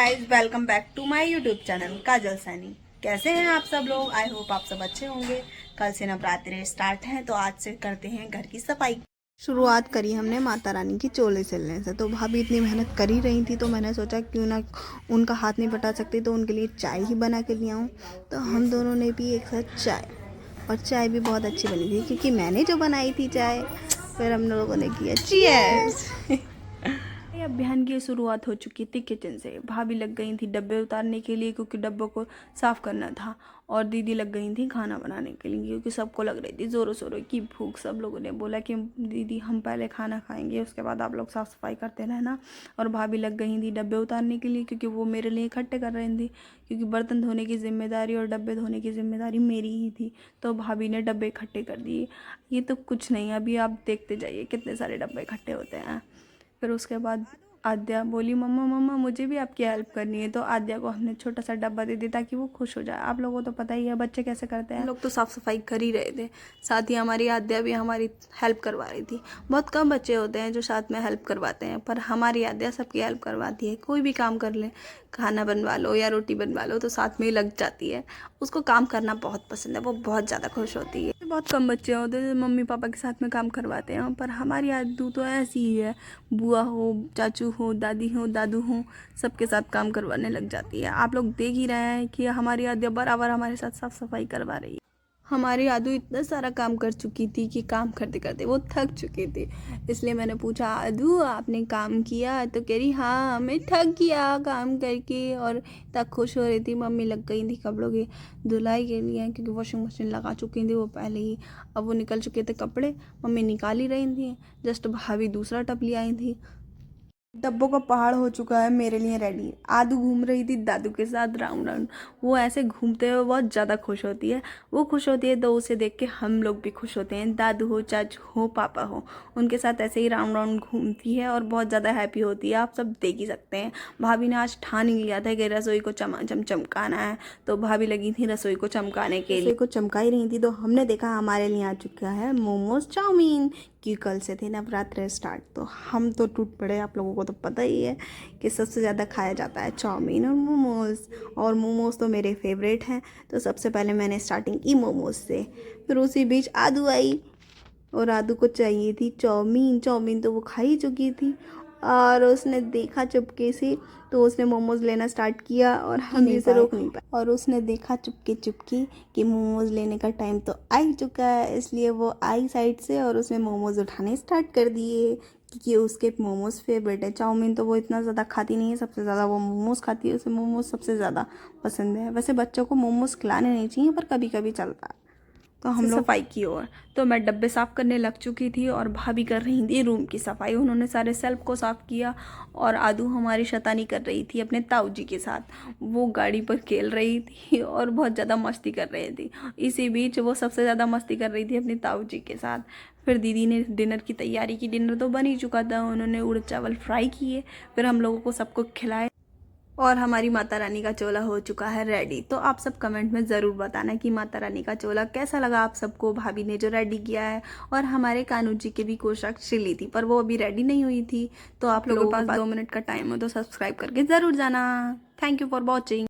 Guys, welcome back to my YouTube channel Kajal Saini. कैसे हैं आप सब लोग? आई होप आप सब अच्छे होंगे। कल से नवरात्रि स्टार्ट हैं तो आज से करते हैं घर की सफाई। शुरुआत करी हमने माता रानी की चोले सिलने से। तो भाभी इतनी मेहनत कर ही रही थी तो मैंने सोचा क्यों ना उनका हाथ नहीं बटा सकती तो उनके लिए चाय ही बना के ले आऊँ। तो हम दोनों ने पी एक साथ चाय, और चाय भी बहुत अच्छी बनी थी क्योंकि मैंने जो बनाई थी चाय। फिर हम लोगों ने किया चीयर्स। अभियान की शुरुआत हो चुकी थी किचन से। भाभी लग गई थी डब्बे उतारने के लिए क्योंकि डब्बों को साफ़ करना था, और दीदी लग गई थी खाना बनाने के लिए क्योंकि सबको लग रही थी ज़ोरों शोरों की भूख। सब लोगों ने बोला कि दीदी हम पहले खाना खाएंगे, उसके बाद आप लोग साफ़ सफाई करते रहना। और भाभी लग गई थी डब्बे उतारने के लिए क्योंकि वो मेरे लिए इकट्ठे कर रही थी, क्योंकि बर्तन धोने की जिम्मेदारी और डब्बे धोने की जिम्मेदारी मेरी ही थी। तो भाभी ने डब्बे इकट्ठे कर दिए। ये तो कुछ नहीं, अभी आप देखते जाइए कितने सारे डब्बे इकट्ठे होते हैं। फिर उसके बाद आद्या बोली मम्मा मम्मा मुझे भी आपकी हेल्प करनी है। तो आद्या को हमने छोटा सा डब्बा दे दिया ताकि वो खुश हो जाए। आप लोगों को तो पता ही है बच्चे कैसे करते हैं। हम लोग तो साफ़ सफाई कर ही रहे थे, साथ ही हमारी आद्या भी हमारी हेल्प करवा रही थी। बहुत कम बच्चे होते हैं जो साथ में हेल्प करवाते हैं, पर हमारी आद्या सबकी हेल्प करवाती है। कोई भी काम कर ले, खाना बनवा लो या रोटी बनवा लो, तो साथ में ही लग जाती है। उसको काम करना बहुत पसंद है, वो बहुत ज़्यादा खुश होती है। बहुत कम बच्चे होते हैं जो मम्मी पापा के साथ में काम करवाते हैं, पर हमारी आदू तो ऐसी ही है। बुआ हो, चाचू हो, दादी हो, दादू हो, सबके साथ काम करवाने लग जाती है। आप लोग देख ही रहे हैं कि हमारी आद्या बराबर हमारे साथ साफ सफाई करवा रही है। हमारी आदू इतना सारा काम कर चुकी थी कि काम करते करते वो थक चुकी थी। इसलिए मैंने पूछा आदू आपने काम किया? तो कह रही हाँ मैं थक गया काम करके। और इतना खुश हो रही थी। मम्मी लग गई थी कपड़ों की धुलाई के लिए क्योंकि वॉशिंग मशीन लगा चुकी थी वो पहले ही। अब वो निकल चुके थे कपड़े, मम्मी निकाल ही रही थी। जस्ट भाभी दूसरा टब ले आई थी। डब्बों का पहाड़ हो चुका है मेरे लिए रेडी। आदू घूम रही थी दादू के साथ राउंड राउंड। वो ऐसे घूमते हुए बहुत ज़्यादा खुश होती है। वो खुश होती है तो उसे देख के हम लोग भी खुश होते हैं। दादू हो, चाचू हो, पापा हो, उनके साथ ऐसे ही राउंड राउंड घूमती है और बहुत ज़्यादा हैप्पी होती है। आप सब देख ही सकते हैं। भाभी ने आज ठान ही लिया था कि रसोई को चमाचम चमकाना है, तो भाभी लगी थी रसोई को चमकाने के लिए। रसोई को चमका ही रही थी तो हमने देखा हमारे लिए आ चुका है मोमोज चाउमीन, कि कल से थे नवरात्र स्टार्ट। तो हम तो टूट पड़े। आप लोगों को तो पता ही है कि सबसे ज़्यादा खाया जाता है चाउमीन और मोमोज़, और मोमोज़ तो मेरे फेवरेट हैं। तो सबसे पहले मैंने स्टार्टिंग की मोमोज़ से। फिर उसी बीच आदू आई और आदू को चाहिए थी चाउमीन। चाउमीन तो वो खा ही चुकी थी और उसने देखा चुपके से, तो उसने मोमोज़ लेना स्टार्ट किया और हम इसे रोक नहीं पाए। और उसने देखा चुपके चुपके कि मोमोज़ लेने का टाइम तो आ ही चुका है, इसलिए वो आई साइड से और उसने मोमोज़ उठाने स्टार्ट कर दिए क्योंकि उसके मोमोज़ फेवरेट है। चाउमीन तो वो इतना ज़्यादा खाती नहीं है, सबसे ज़्यादा वो मोमोज़ खाती है। उसे मोमोज़ सबसे ज़्यादा पसंद है। वैसे बच्चों को मोमोज़ खिलाने नहीं चाहिए, पर कभी कभी चलता है। तो हम लोग सफाई की ओर, तो मैं डब्बे साफ़ करने लग चुकी थी और भाभी कर रही थी रूम की सफाई। उन्होंने सारे सेल्फ को साफ़ किया और आदू हमारी शैतानी कर रही थी अपने ताऊ जी के साथ। वो गाड़ी पर खेल रही थी और बहुत ज़्यादा मस्ती कर रही थी। इसी बीच वो सबसे ज़्यादा मस्ती कर रही थी अपने ताऊ जी के साथ। फिर दीदी ने डिनर की तैयारी की। डिनर तो बन ही चुका था, उन्होंने उड़द चावल फ्राई किए, फिर हम लोगों को सबको खिलाए और हमारी माता रानी का चोला हो चुका है रेडी। तो आप सब कमेंट में ज़रूर बताना कि माता रानी का चोला कैसा लगा आप सबको, भाभी ने जो रेडी किया है। और हमारे कानू जी की भी कोशिश चिली थी पर वो अभी रेडी नहीं हुई थी। तो आप लोगों के पास 2 मिनट का टाइम हो तो सब्सक्राइब करके ज़रूर जाना। Thank you for watching.